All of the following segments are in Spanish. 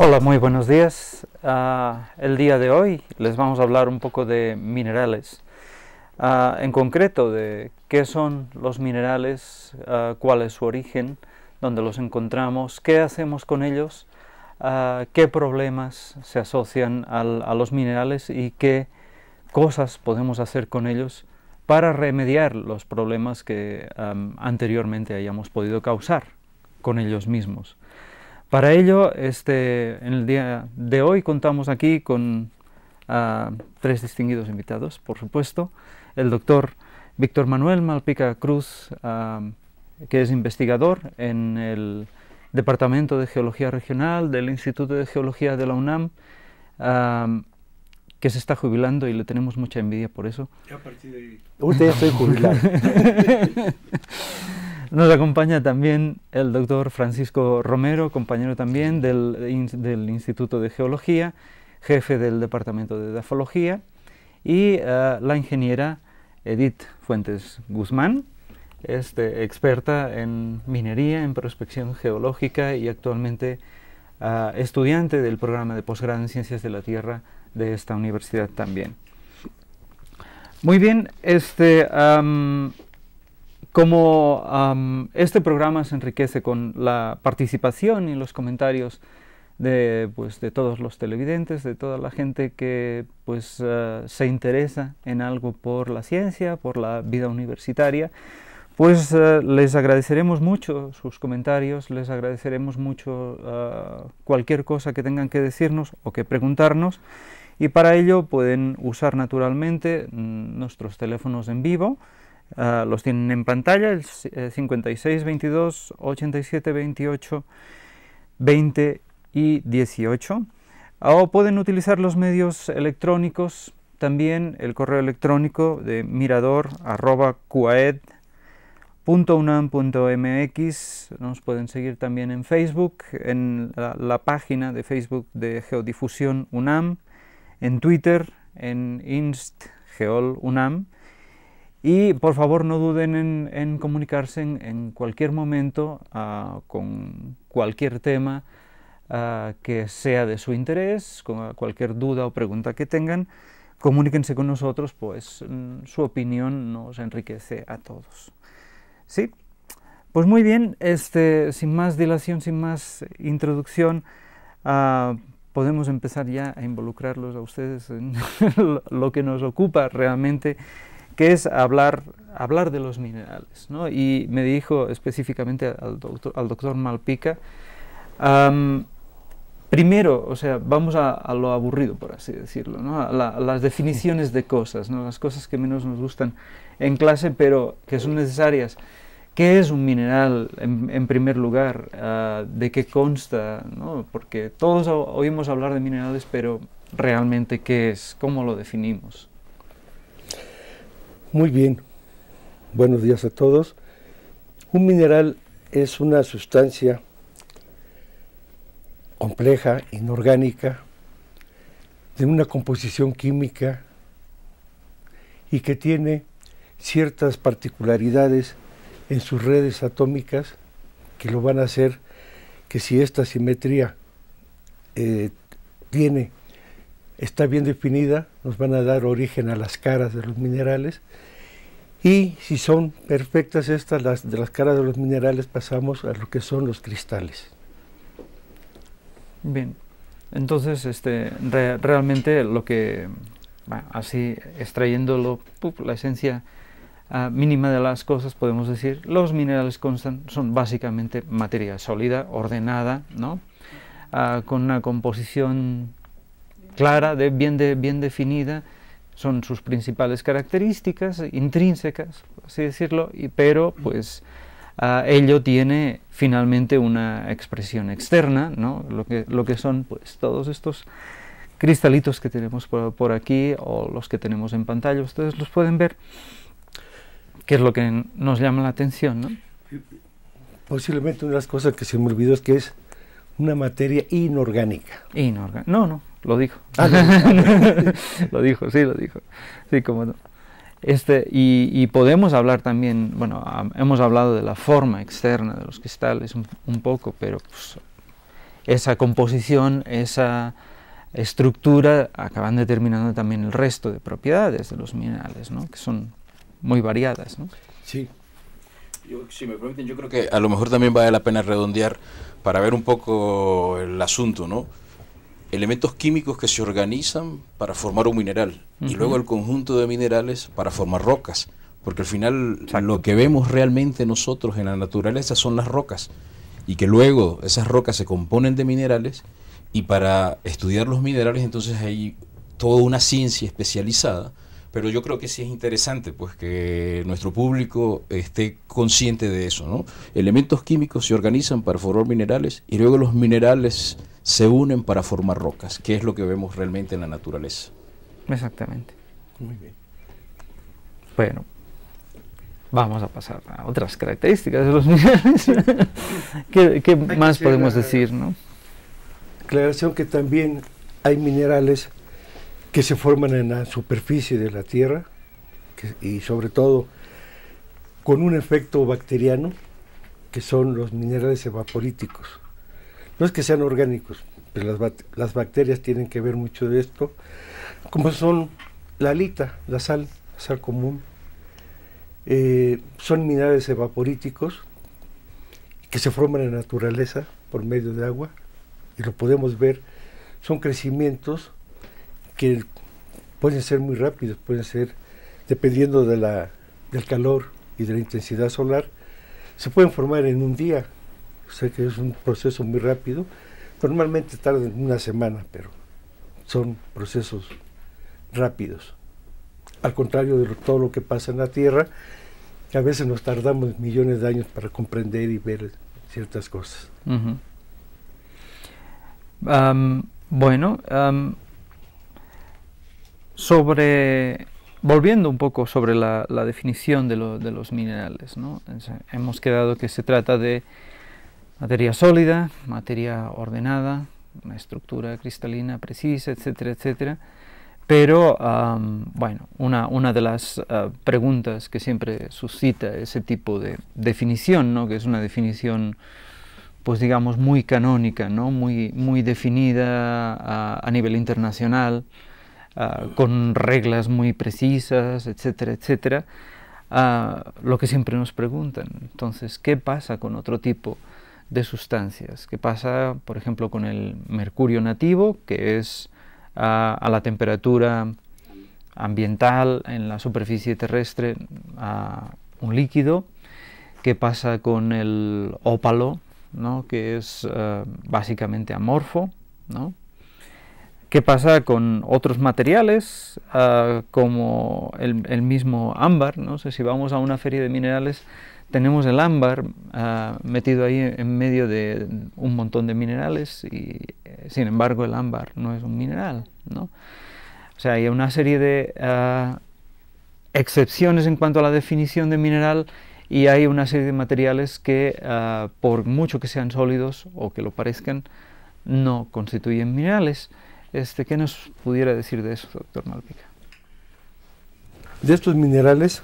Hola, muy buenos días. El día de hoy les vamos a hablar un poco de minerales. En concreto de qué son los minerales, cuál es su origen, dónde los encontramos, qué hacemos con ellos, qué problemas se asocian a los minerales y qué cosas podemos hacer con ellos para remediar los problemas que anteriormente hayamos podido causar con ellos mismos. Para ello, en el día de hoy contamos aquí con tres distinguidos invitados, por supuesto. El doctor Víctor Manuel Malpica Cruz, que es investigador en el Departamento de Geología Regional del Instituto de Geología de la UNAM, que se está jubilando y le tenemos mucha envidia por eso. A partir de ahí. Usted estoy jubilado. Nos acompaña también el doctor Francisco Romero, compañero también del Instituto de Geología, jefe del Departamento de Dafología, y la ingeniera Edith Fuentes Guzmán, experta en minería, en prospección geológica y actualmente estudiante del programa de posgrado en Ciencias de la Tierra de esta universidad también. Muy bien, como este programa se enriquece con la participación y los comentarios de todos los televidentes, de toda la gente que se interesa en algo por la ciencia, por la vida universitaria, les agradeceremos mucho sus comentarios, les agradeceremos mucho cualquier cosa que tengan que decirnos o que preguntarnos, y para ello pueden usar naturalmente nuestros teléfonos en vivo. Los tienen en pantalla, el 56 22 87 28 20 y 18, o pueden utilizar los medios electrónicos, también el correo electrónico de mirador@cuaed.unam.mx. Nos pueden seguir también en Facebook, en la página de Facebook de Geodifusión UNAM, en Twitter, en InstGeolUNAM. Y por favor no duden en comunicarse en cualquier momento con cualquier tema que sea de su interés, con cualquier duda o pregunta que tengan. Comuníquense con nosotros, pues su opinión nos enriquece a todos. ¿Sí? Pues muy bien, sin más dilación, sin más introducción, podemos empezar ya a involucrarlos a ustedes en lo que nos ocupa realmente, que es hablar de los minerales, ¿no? Y me dijo específicamente al doctor Malpica, primero, o sea, vamos a lo aburrido, por así decirlo, ¿no? A las definiciones de cosas, ¿no? Las cosas que menos nos gustan en clase, pero que son necesarias. ¿Qué es un mineral, en primer lugar? ¿De qué consta, ¿no? Porque todos oímos hablar de minerales, pero realmente, ¿qué es? ¿Cómo lo definimos? Muy bien, buenos días a todos. Un mineral es una sustancia compleja, inorgánica, de una composición química y que tiene ciertas particularidades en sus redes atómicas que lo van a hacer que, si esta simetría está bien definida, nos van a dar origen a las caras de los minerales, y si son perfectas de las caras de los minerales, pasamos a lo que son los cristales. Bien, entonces realmente lo que, así extrayéndolo, la esencia mínima de las cosas, podemos decir, los minerales son básicamente materia sólida, ordenada, ¿no? Con una composición clara, bien definida. Son sus principales características intrínsecas, por así decirlo, pero ello tiene finalmente una expresión externa, ¿no? Lo que son todos estos cristalitos que tenemos por aquí, o los que tenemos en pantalla, ustedes los pueden ver, que es lo que nos llama la atención, ¿no? Posiblemente una de las cosas que se me olvidó es que es una materia inorgánica. No, lo dijo. Lo dijo. Sí, cómo no. Y podemos hablar también, hemos hablado de la forma externa de los cristales un poco, pero esa composición, esa estructura, acaban determinando también el resto de propiedades de los minerales, ¿no? Que son muy variadas, ¿no? Sí. Si me permiten, yo creo que a lo mejor también vale la pena redondear para ver un poco el asunto, ¿no? Elementos químicos que se organizan para formar un mineral y luego el conjunto de minerales para formar rocas, porque al final lo que vemos realmente nosotros en la naturaleza son las rocas y que luego esas rocas se componen de minerales, y para estudiar los minerales entonces hay toda una ciencia especializada. Pero yo creo que sí es interesante pues que nuestro público esté consciente de eso, ¿no? Elementos químicos se organizan para formar minerales y luego los minerales se unen para formar rocas, que es lo que vemos realmente en la naturaleza. Exactamente. Muy bien. Bueno, vamos a pasar a otras características de los minerales. ¿Qué más podemos decir, no? Aclaración que también hay minerales que se forman en la superficie de la Tierra y sobre todo con un efecto bacteriano, que son los minerales evaporíticos. No es que sean orgánicos, pero las bacterias tienen que ver mucho de esto, como son la halita, la sal común. Son minerales evaporíticos que se forman en la naturaleza por medio de agua, y lo podemos ver, son crecimientos que pueden ser muy rápidos, pueden ser, dependiendo de del calor y de la intensidad solar, se pueden formar en un día. O sea que es un proceso muy rápido. Normalmente tardan una semana, pero son procesos rápidos. Al contrario de todo lo que pasa en la Tierra, que a veces nos tardamos millones de años para comprender y ver ciertas cosas. Volviendo un poco sobre la definición de los minerales, ¿no? Hemos quedado que se trata de materia sólida, materia ordenada, una estructura cristalina precisa, etcétera, etcétera. Pero, una de las preguntas que siempre suscita ese tipo de definición, ¿no? Que es una definición, pues digamos, muy canónica, ¿no? Muy definida a nivel internacional, con reglas muy precisas, etcétera, etcétera. Lo que siempre nos preguntan, entonces, ¿qué pasa con otro tipo de sustancias? ¿Qué pasa, por ejemplo, con el mercurio nativo, que es a la temperatura ambiental en la superficie terrestre un líquido? ¿Qué pasa con el ópalo, ¿no? Que es básicamente amorfo, ¿no? ¿Qué pasa con otros materiales como el mismo ámbar? No sé, si vamos a una feria de minerales, tenemos el ámbar metido ahí en medio de un montón de minerales y sin embargo el ámbar no es un mineral, ¿no? O sea, hay una serie de excepciones en cuanto a la definición de mineral, y hay una serie de materiales que por mucho que sean sólidos o que lo parezcan, no constituyen minerales. ¿Qué nos pudiera decir de eso, doctor Malpica? De estos minerales,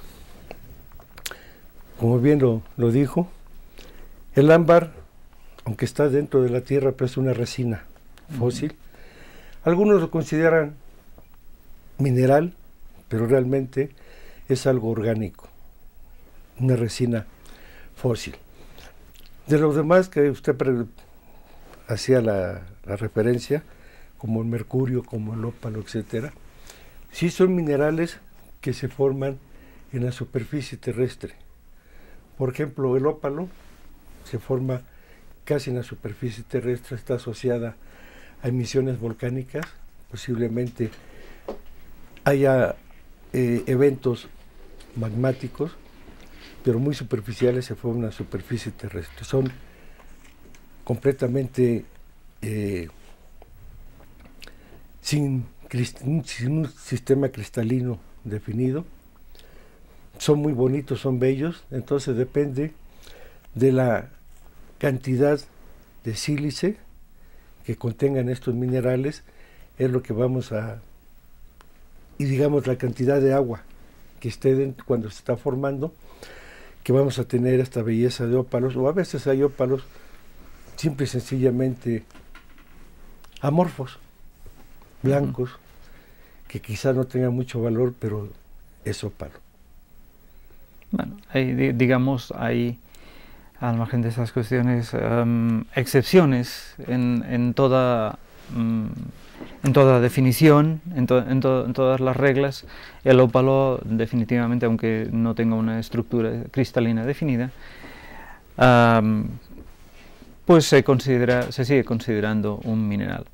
como bien lo dijo, el ámbar, aunque está dentro de la tierra, pero es una resina fósil. Algunos lo consideran mineral, pero realmente es algo orgánico, una resina fósil. De los demás que usted hacía la referencia, como el mercurio, como el ópalo, etcétera, sí son minerales que se forman en la superficie terrestre. Por ejemplo, el ópalo se forma casi en la superficie terrestre, está asociada a emisiones volcánicas, posiblemente haya eventos magmáticos, pero muy superficiales, se forman en la superficie terrestre. Son completamente sin un sistema cristalino definido. Son muy bonitos, son bellos, entonces depende de la cantidad de sílice que contengan estos minerales, es lo que vamos y digamos la cantidad de agua que esté dentro cuando se está formando, que vamos a tener esta belleza de ópalos, o a veces hay ópalos simple y sencillamente amorfos, blancos, que quizá no tengan mucho valor, pero es ópalo. Bueno, digamos, hay, al margen de esas cuestiones, excepciones en toda definición, en todas las reglas. El ópalo, definitivamente, aunque no tenga una estructura cristalina definida, pues se sigue considerando un mineral.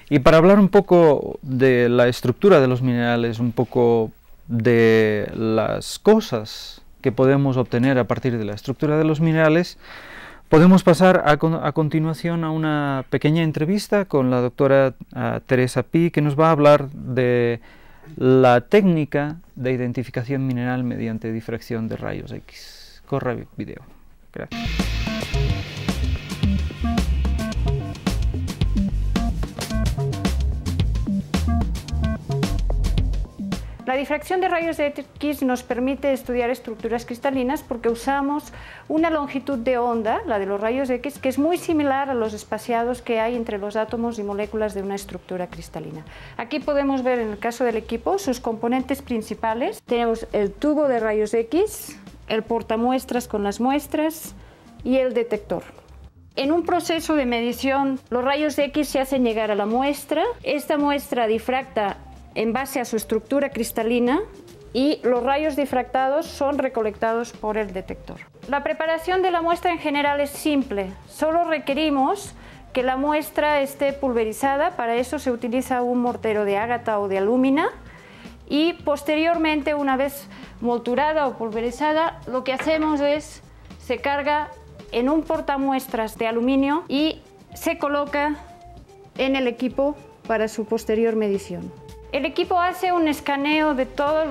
Y para hablar un poco de la estructura de los minerales, un poco de las cosas que podemos obtener a partir de la estructura de los minerales, podemos pasar a continuación a una pequeña entrevista con la doctora Teresa Pi, que nos va a hablar de la técnica de identificación mineral mediante difracción de rayos X. Corre video. Gracias. La difracción de rayos X nos permite estudiar estructuras cristalinas porque usamos una longitud de onda, la de los rayos X, que es muy similar a los espaciados que hay entre los átomos y moléculas de una estructura cristalina. Aquí podemos ver, en el caso del equipo, sus componentes principales. Tenemos el tubo de rayos X, el portamuestras con las muestras y el detector. En un proceso de medición, los rayos X se hacen llegar a la muestra. Esta muestra difracta en base a su estructura cristalina y los rayos difractados son recolectados por el detector. La preparación de la muestra en general es simple, solo requerimos que la muestra esté pulverizada. Para eso se utiliza un mortero de ágata o de alúmina y posteriormente, una vez molturada o pulverizada, lo que hacemos es se carga en un portamuestras de aluminio y se coloca en el equipo para su posterior medición. El equipo hace un escaneo de toda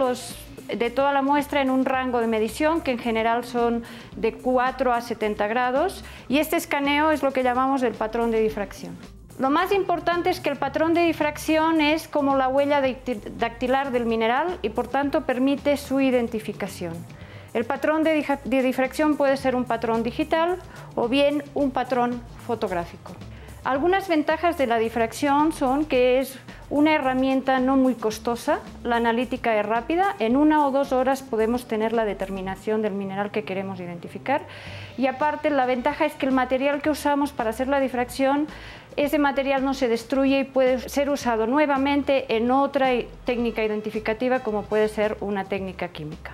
la muestra en un rango de medición que en general son de 4 a 70 grados y este escaneo es lo que llamamos el patrón de difracción. Lo más importante es que el patrón de difracción es como la huella dactilar del mineral y por tanto permite su identificación. El patrón de difracción puede ser un patrón digital o bien un patrón fotográfico. Algunas ventajas de la difracción son que es una herramienta no muy costosa, la analítica es rápida, en 1 o 2 horas podemos tener la determinación del mineral que queremos identificar y aparte la ventaja es que el material que usamos para hacer la difracción, ese material no se destruye y puede ser usado nuevamente en otra técnica identificativa como puede ser una técnica química.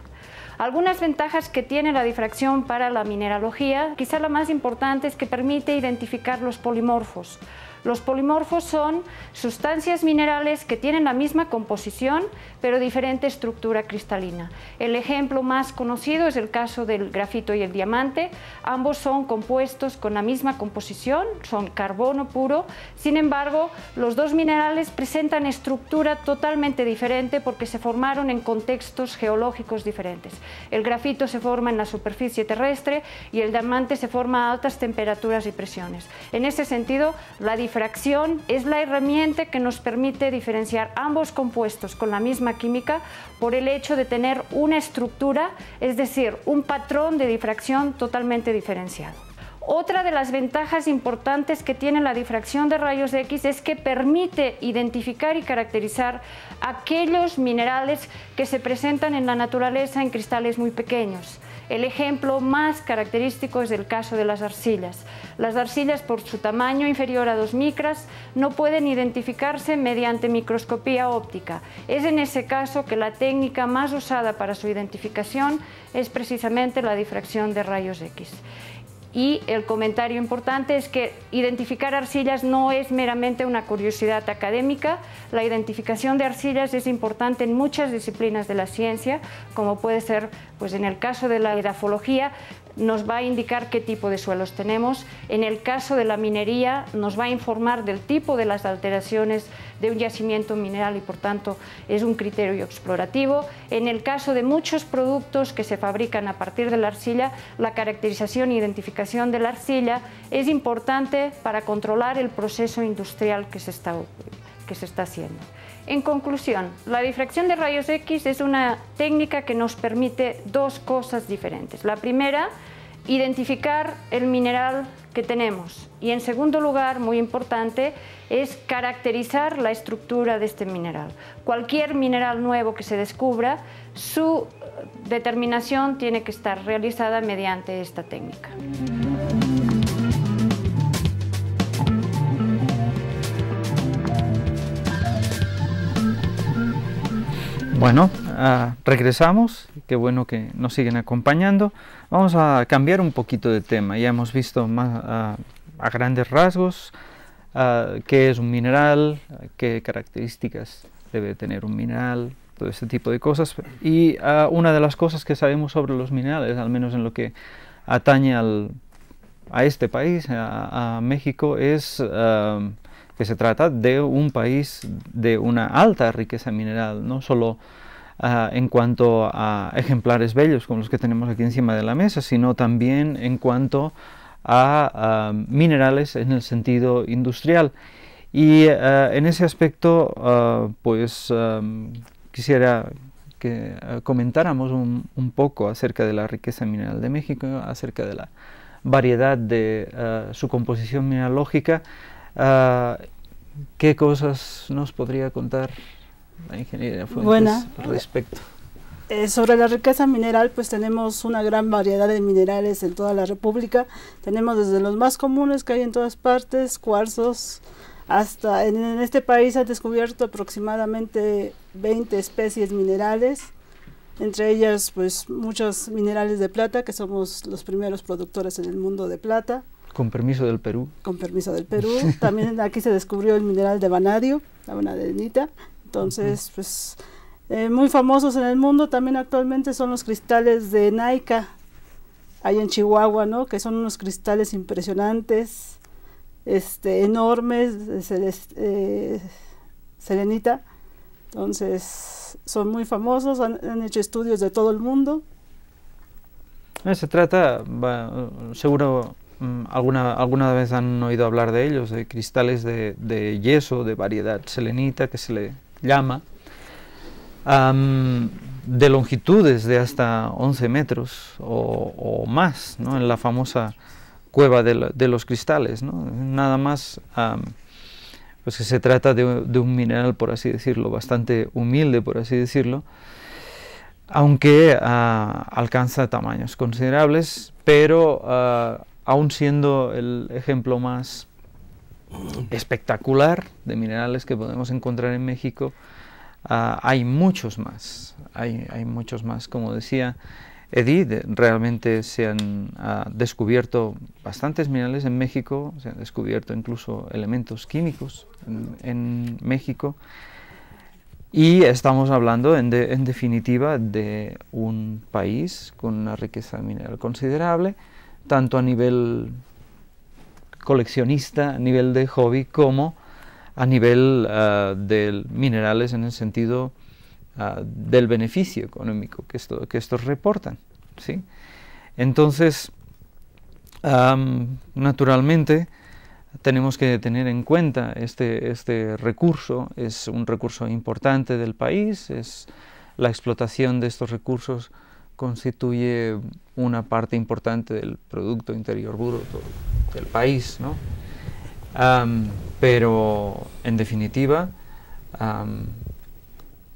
Algunas ventajas que tiene la difracción para la mineralogía, quizá la más importante es que permite identificar los polimorfos. Los polimorfos son sustancias minerales que tienen la misma composición pero diferente estructura cristalina. El ejemplo más conocido es el caso del grafito y el diamante. Ambos son compuestos con la misma composición, son carbono puro. Sin embargo, los dos minerales presentan estructura totalmente diferente porque se formaron en contextos geológicos diferentes. El grafito se forma en la superficie terrestre y el diamante se forma a altas temperaturas y presiones. En ese sentido, la difracción es la herramienta que nos permite diferenciar ambos compuestos con la misma química por el hecho de tener una estructura, es decir, un patrón de difracción totalmente diferenciado. Otra de las ventajas importantes que tiene la difracción de rayos X es que permite identificar y caracterizar aquellos minerales que se presentan en la naturaleza en cristales muy pequeños. El ejemplo más característico es el caso de las arcillas. Las arcillas, por su tamaño inferior a 2 micras, no pueden identificarse mediante microscopía óptica. Es en ese caso que la técnica más usada para su identificación es precisamente la difracción de rayos X. Y el comentario importante es que identificar arcillas no es meramente una curiosidad académica. La identificación de arcillas es importante en muchas disciplinas de la ciencia, como puede ser, pues en el caso de la edafología, nos va a indicar qué tipo de suelos tenemos. En el caso de la minería, nos va a informar del tipo de las alteraciones de un yacimiento mineral y por tanto es un criterio explorativo. En el caso de muchos productos que se fabrican a partir de la arcilla, la caracterización e identificación de la arcilla es importante para controlar el proceso industrial que se está haciendo. En conclusión, la difracción de rayos X es una técnica que nos permite dos cosas diferentes. La primera identificar el mineral que tenemos y, en segundo lugar, muy importante, es caracterizar la estructura de este mineral. Cualquier mineral nuevo que se descubra, su determinación tiene que estar realizada mediante esta técnica. Bueno, regresamos, qué bueno que nos siguen acompañando. Vamos a cambiar un poquito de tema. Ya hemos visto más a grandes rasgos qué es un mineral, qué características debe tener un mineral, todo este tipo de cosas. Y una de las cosas que sabemos sobre los minerales, al menos en lo que atañe a este país, a México, es que se trata de un país de una alta riqueza mineral, no solo en cuanto a ejemplares bellos como los que tenemos aquí encima de la mesa, sino también en cuanto a minerales en el sentido industrial. Y en ese aspecto, quisiera que comentáramos un poco acerca de la riqueza mineral de México, acerca de la variedad de su composición mineralógica. ¿Qué cosas nos podría contar la ingeniera Fuentes al respecto? Sobre la riqueza mineral, pues tenemos una gran variedad de minerales en toda la República. Tenemos desde los más comunes que hay en todas partes, cuarzos, hasta en este país han descubierto aproximadamente 20 especies minerales, entre ellas pues muchos minerales de plata, que somos los primeros productores en el mundo de plata. Con permiso del Perú. Con permiso del Perú. También aquí se descubrió el mineral de vanadio, la vanadenita. Entonces, pues, muy famosos en el mundo también actualmente son los cristales de Naica, ahí en Chihuahua, ¿no? Que son unos cristales impresionantes, enormes, selenita. Entonces, son muy famosos, han hecho estudios de todo el mundo. Se trata, seguro... ¿Alguna vez han oído hablar de ellos, de cristales de yeso, de variedad selenita, que se le llama, de longitudes de hasta 11 metros o más, ¿no? En la famosa cueva de los cristales, ¿no? Nada más, pues que se trata de un mineral, por así decirlo, bastante humilde, por así decirlo, aunque alcanza tamaños considerables, pero aún siendo el ejemplo más espectacular de minerales que podemos encontrar en México, hay muchos más. Hay muchos más. Como decía Edith, realmente se han descubierto bastantes minerales en México, se han descubierto incluso elementos químicos en México, y estamos hablando en definitiva de un país con una riqueza mineral considerable, tanto a nivel coleccionista, a nivel de hobby, como a nivel de minerales en el sentido del beneficio económico que estos reportan, ¿sí? Entonces, naturalmente, tenemos que tener en cuenta este recurso. Es un recurso importante del país, la explotación de estos recursos constituye una parte importante del Producto Interior Bruto del país, ¿no? Pero en definitiva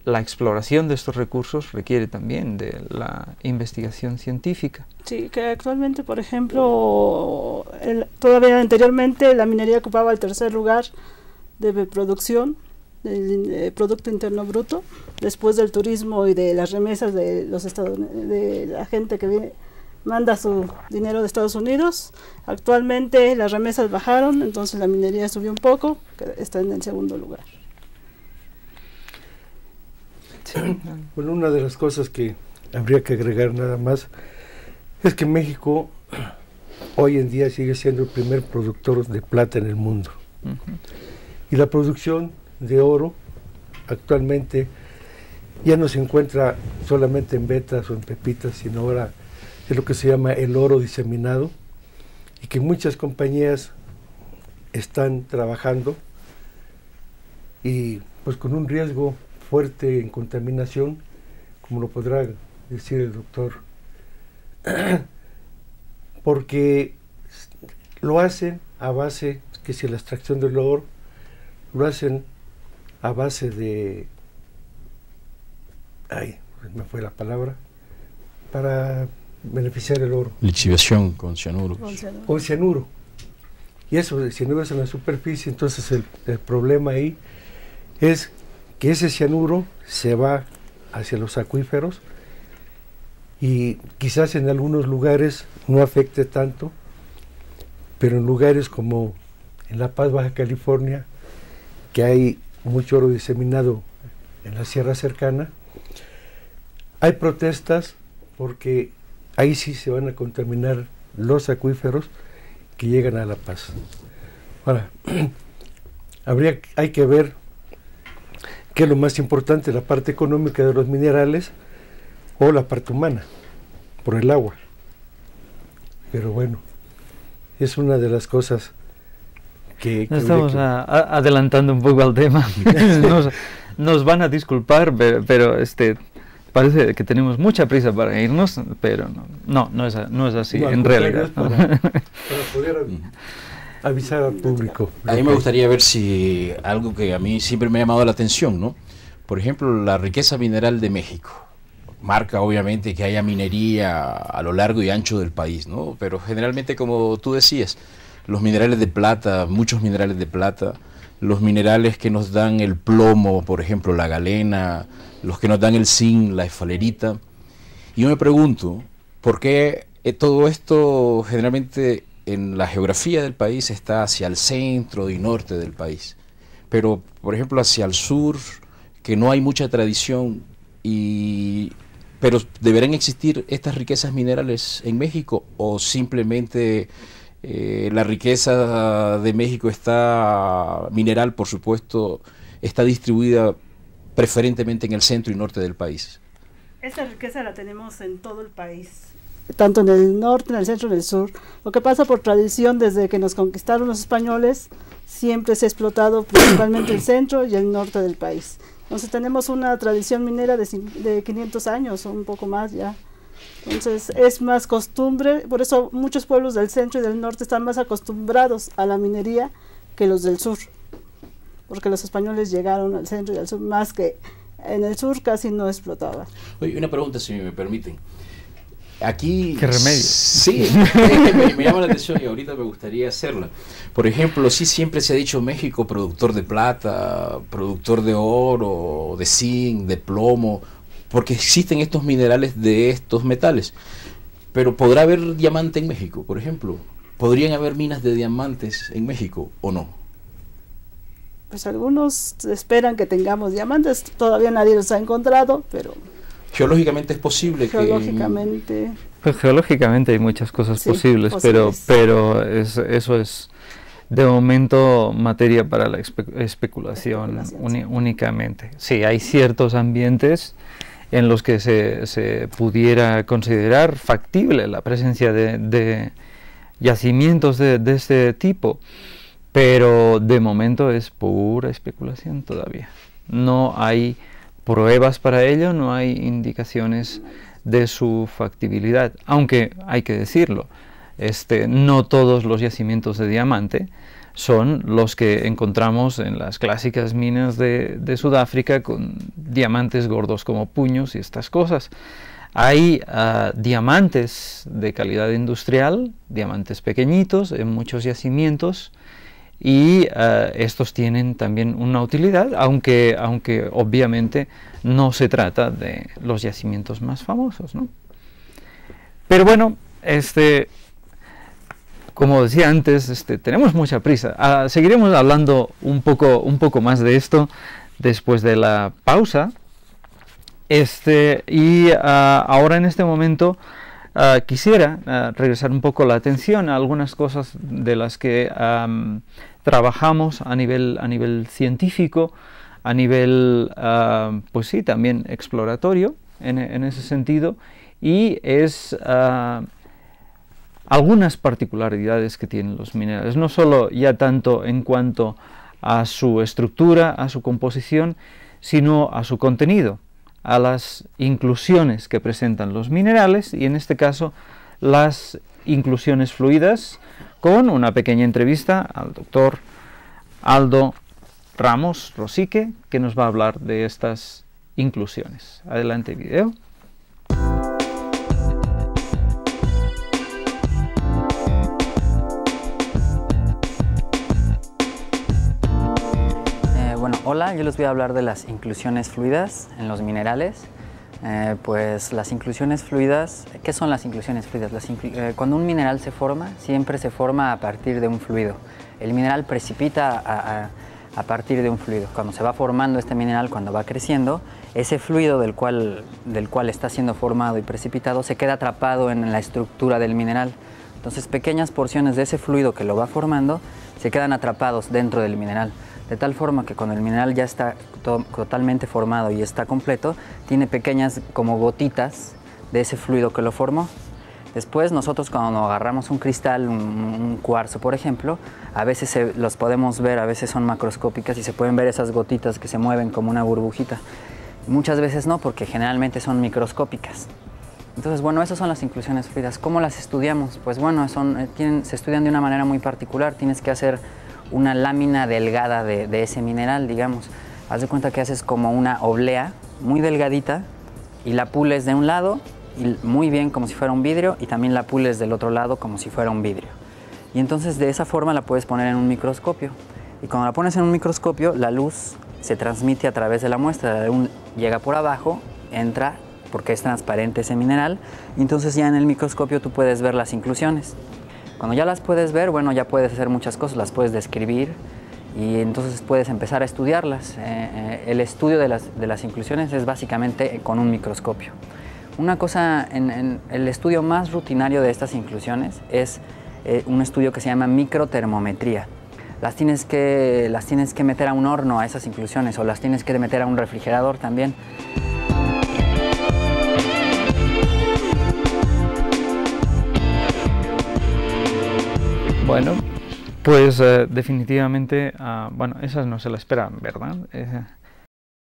la exploración de estos recursos requiere también de la investigación científica. Sí, que actualmente, por ejemplo, todavía anteriormente la minería ocupaba el tercer lugar de producción del Producto Interno Bruto, después del turismo y de las remesas de de la gente que viene, manda su dinero de Estados Unidos. Actualmente las remesas bajaron, entonces la minería subió un poco, que está en el segundo lugar. Sí. Bueno, una de las cosas que habría que agregar nada más es que México hoy en día sigue siendo el primer productor de plata en el mundo. Y la producción de oro actualmente ya no se encuentra solamente en vetas o en pepitas, sino ahora es lo que se llama el oro diseminado, y que muchas compañías están trabajando y pues con un riesgo fuerte en contaminación, como lo podrá decir el doctor, porque lo hacen a base, que si la extracción del oro, lo hacen a base de, me fue la palabra, para beneficiar el oro. Lixiviación con cianuro. Con cianuro. Y eso, si no ves en la superficie, entonces el problema ahí es que ese cianuro se va hacia los acuíferos y quizás en algunos lugares no afecte tanto, pero en lugares como en La Paz, Baja California, que hay mucho oro diseminado en la sierra cercana, hay protestas porque ahí sí se van a contaminar los acuíferos que llegan a La Paz. Ahora, hay que ver qué es lo más importante, la parte económica de los minerales o la parte humana, por el agua. Pero bueno, es una de las cosas que estamos adelantando un poco al tema. nos van a disculpar, pero parece que tenemos mucha prisa para irnos, pero no es así, no, en realidad. Para poder avisar al público. A mí me gustaría ver si algo que a mí siempre me ha llamado la atención, ¿no? Por ejemplo, la riqueza mineral de México. Marca obviamente que haya minería a lo largo y ancho del país, ¿no? Pero generalmente, como tú decías, los minerales de plata, muchos minerales de plata, los minerales que nos dan el plomo, por ejemplo, la galena, los que nos dan el zinc, la esfalerita. Y yo me pregunto, ¿por qué todo esto generalmente en la geografía del país está hacia el centro y norte del país? Pero, por ejemplo, hacia el sur, que no hay mucha tradición, pero ¿deberán existir estas riquezas minerales en México o simplemente la riqueza de México está mineral, por supuesto, está distribuida preferentemente en el centro y norte del país? Esa riqueza la tenemos en todo el país, tanto en el norte, en el centro y en el sur. Lo que pasa por tradición, desde que nos conquistaron los españoles, siempre se ha explotado principalmente el centro y el norte del país. Entonces tenemos una tradición minera de 500 años o un poco más ya. Entonces es más costumbre, por eso muchos pueblos del centro y del norte están más acostumbrados a la minería que los del sur, porque los españoles llegaron al centro y al sur, más que en el sur casi no explotaba. Oye, una pregunta, si me permiten. Aquí... ¿Qué remedio? Sí, me llama la atención y ahorita me gustaría hacerla. Por ejemplo, sí siempre se ha dicho México productor de plata, productor de oro, de zinc, de plomo, porque existen estos minerales de estos metales. Pero ¿podrá haber diamante en México, por ejemplo? ¿Podrían haber minas de diamantes en México o no? Pues algunos esperan que tengamos diamantes, todavía nadie los ha encontrado, pero... Geológicamente es posible geológicamente, pues geológicamente hay muchas cosas sí, posibles, pero eso es de momento materia para la especulación únicamente. Sí, hay ciertos ambientes en los que se pudiera considerar factible la presencia de yacimientos de este tipo, pero de momento es pura especulación todavía. No hay pruebas para ello, no hay indicaciones de su factibilidad, aunque hay que decirlo, no todos los yacimientos de diamante son los que encontramos en las clásicas minas de Sudáfrica con diamantes gordos como puños y estas cosas. Hay diamantes de calidad industrial, diamantes pequeñitos en muchos yacimientos, y estos tienen también una utilidad, aunque obviamente no se trata de los yacimientos más famosos, ¿no? Pero bueno, como decía antes, tenemos mucha prisa. Seguiremos hablando un poco más de esto después de la pausa. Ahora en este momento quisiera regresar un poco la atención a algunas cosas de las que trabajamos a nivel científico, a nivel, pues sí, también exploratorio en ese sentido, y es algunas particularidades que tienen los minerales, no solo ya tanto en cuanto a su estructura, a su composición, sino a su contenido, a las inclusiones que presentan los minerales, y en este caso las inclusiones fluidas, con una pequeña entrevista al doctor Aldo Ramos Rosique, que nos va a hablar de estas inclusiones. Adelante, video. Bueno, hola, yo les voy a hablar de las inclusiones fluidas en los minerales. Pues las inclusiones fluidas, ¿qué son las inclusiones fluidas? Cuando un mineral se forma, siempre se forma a partir de un fluido. El mineral precipita a partir de un fluido. Cuando se va formando este mineral, cuando va creciendo, ese fluido del cual está siendo formado y precipitado se queda atrapado en la estructura del mineral. Entonces pequeñas porciones de ese fluido que lo va formando se quedan atrapados dentro del mineral. De tal forma que cuando el mineral ya está totalmente formado y está completo, tiene pequeñas como gotitas de ese fluido que lo formó. Después nosotros cuando agarramos un cristal, un cuarzo por ejemplo, a veces los podemos ver, a veces son macroscópicas y se pueden ver esas gotitas que se mueven como una burbujita. Muchas veces no, porque generalmente son microscópicas. Entonces, bueno, esas son las inclusiones fluidas. ¿Cómo las estudiamos? Pues bueno, se estudian de una manera muy particular. Tienes que hacer una lámina delgada de ese mineral, digamos. Haz de cuenta que haces como una oblea muy delgadita y la pules de un lado y muy bien como si fuera un vidrio, y también la pules del otro lado como si fuera un vidrio. Y entonces de esa forma la puedes poner en un microscopio. Y cuando la pones en un microscopio, la luz se transmite a través de la muestra. La luz llega por abajo, entra porque es transparente ese mineral, y entonces ya en el microscopio tú puedes ver las inclusiones. Cuando ya las puedes ver, bueno, ya puedes hacer muchas cosas, las puedes describir y entonces puedes empezar a estudiarlas. El estudio de las inclusiones es básicamente con un microscopio. Una cosa, el estudio más rutinario de estas inclusiones es un estudio que se llama microtermometría. Las tienes que meter a un horno a esas inclusiones, o las tienes que meter a un refrigerador también. Bueno, pues definitivamente, bueno, esas no se las esperan, ¿verdad?